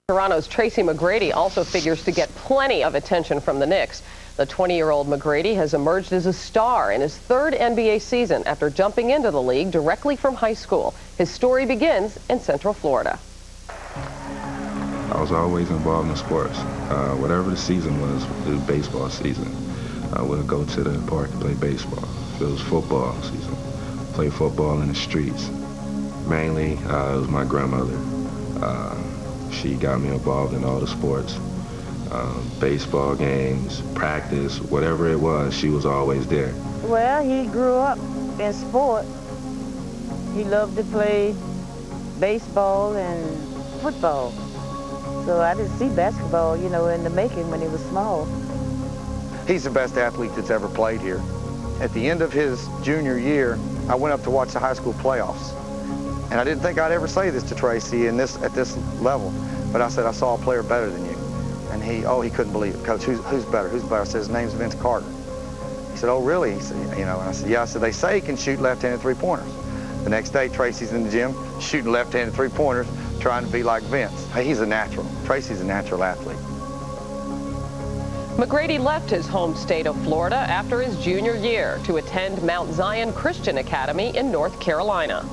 Toronto's Tracy McGrady also figures to get plenty of attention from the Knicks. The 20-year-old McGrady has emerged as a star in his third NBA season after jumping into the league directly from high school. His story begins in Central Florida. I was always involved in sports. Whatever the season was, it was baseball season. I would go to the park to play baseball. If it was football season, play football in the streets. Mainly, it was my grandmother. She got me involved in all the sports, baseball games, practice, whatever it was, she was always there. Well, he grew up in sport. He loved to play baseball and football. So I didn't see basketball, in the making when he was small. He's the best athlete that's ever played here. At the end of his junior year, I went up to watch the high school playoffs. And I didn't think I'd ever say this to Tracy at this level, but I said, I saw a player better than you. And he couldn't believe it. Coach, who's better? Who's better? I said, his name's Vince Carter. He said, oh, really? He said, and I said, yeah. I said, they say he can shoot left-handed three-pointers. The next day, Tracy's in the gym shooting left-handed three-pointers, trying to be like Vince. Hey, he's a natural. Tracy's a natural athlete. McGrady left his home state of Florida after his junior year to attend Mount Zion Christian Academy in North Carolina.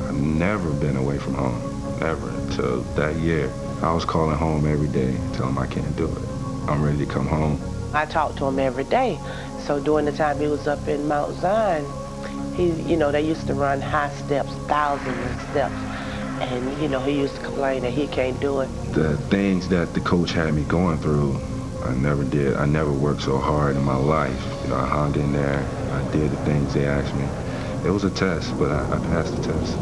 I've never been away from home, never, until that year. I was calling home every day, telling him I can't do it. I'm ready to come home. I talked to him every day. So during the time he was up in Mount Zion, they used to run high steps, thousands of steps. And, he used to complain that he can't do it. The things that the coach had me going through, I never did. I never worked so hard in my life. I hung in there. I did the things they asked me. It was a test, but I passed the test.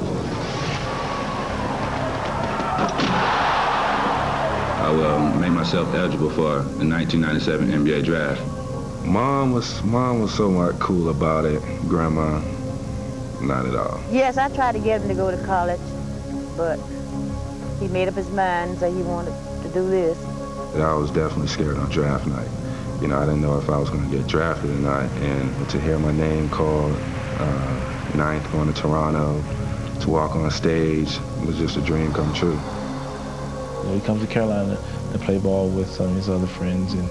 I made myself eligible for the 1997 NBA draft. Mom was somewhat cool about it. Grandma, not at all. Yes, I tried to get him to go to college, but he made up his mind and said he wanted to do this. I was definitely scared on draft night. I didn't know if I was going to get drafted or not, and to hear my name called, ninth going to Toronto, to walk on stage, was just a dream come true. He comes to Carolina to play ball with some of his other friends, and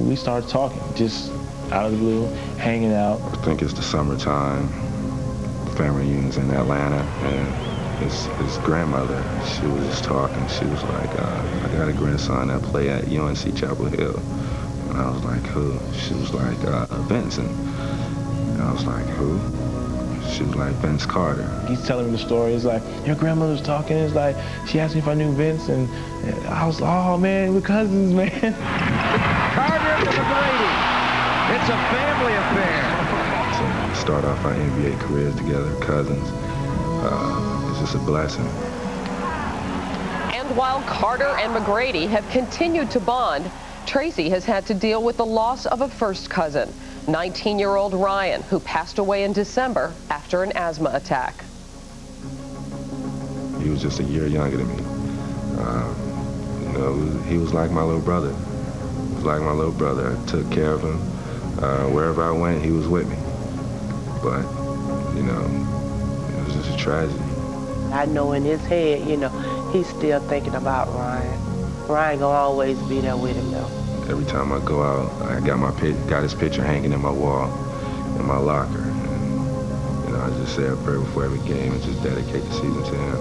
we started talking, just out of the blue, hanging out. I think it's the summertime, family reunions in Atlanta, and his grandmother, she was just talking. She was like, I got a grandson that play at UNC Chapel Hill. And I was like, who? She was like, Vincent. And I was like, who? She was like, Vince Carter. He's telling me the story. It's like, your grandmother's talking. It's like, she asked me if I knew Vince, and I was like, oh, man, we're cousins, man. Carter to McGrady. It's a family affair. So we start off our NBA careers together, cousins. It's just a blessing. And while Carter and McGrady have continued to bond, Tracy has had to deal with the loss of a first cousin, 19-year-old Ryan, who passed away in December after an asthma attack. He was just a year younger than me. He was like my little brother. He was like my little brother. I took care of him. Wherever I went, he was with me. But, it was just a tragedy. I know in his head, he's still thinking about Ryan. Ryan gonna always be there with him, though. Every time I go out, I got his picture hanging in my wall, in my locker. And, I just say a prayer before every game and just dedicate the season to him.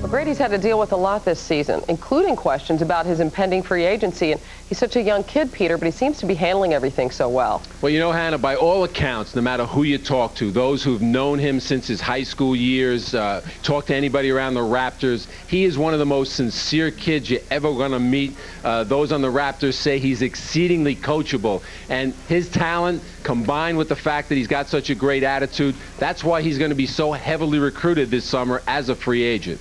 McGrady's had to deal with a lot this season, including questions about his impending free agency. And he's such a young kid, Peter, but he seems to be handling everything so well. Well, Hannah, by all accounts, no matter who you talk to, those who've known him since his high school years, talk to anybody around the Raptors, he is one of the most sincere kids you're ever going to meet. Those on the Raptors say he's exceedingly coachable. And his talent, combined with the fact that he's got such a great attitude, that's why he's going to be so heavily recruited this summer as a free agent.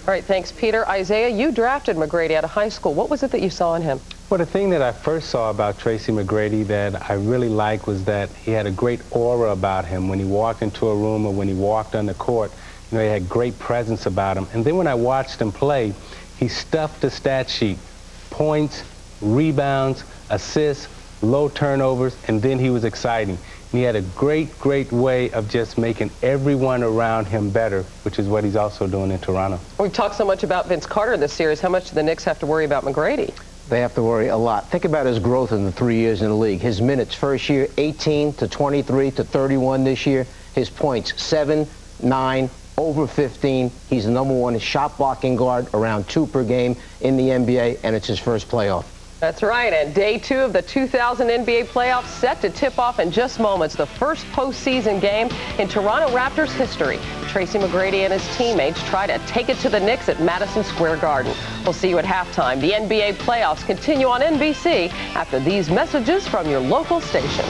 All right, thanks, Peter. Isaiah, you drafted McGrady out of high school. What was it that you saw in him? Well, the thing that I first saw about Tracy McGrady that I really liked was that he had a great aura about him. When he walked into a room or when he walked on the court, he had great presence about him. And then when I watched him play, he stuffed the stat sheet. Points, rebounds, assists, low turnovers, and then he was exciting. And he had a great, great way of just making everyone around him better, which is what he's also doing in Toronto. We've talked so much about Vince Carter this series. How much do the Knicks have to worry about McGrady? They have to worry a lot. Think about his growth in the 3 years in the league. His minutes first year, 18 to 23 to 31 this year. His points, 7, 9, over 15. He's the #1 shot blocking guard, around 2 per game in the NBA, and it's his first playoff. That's right, and day 2 of the 2000 NBA playoffs set to tip off in just moments. The first postseason game in Toronto Raptors history. Tracy McGrady and his teammates try to take it to the Knicks at Madison Square Garden. We'll see you at halftime. The NBA playoffs continue on NBC after these messages from your local station.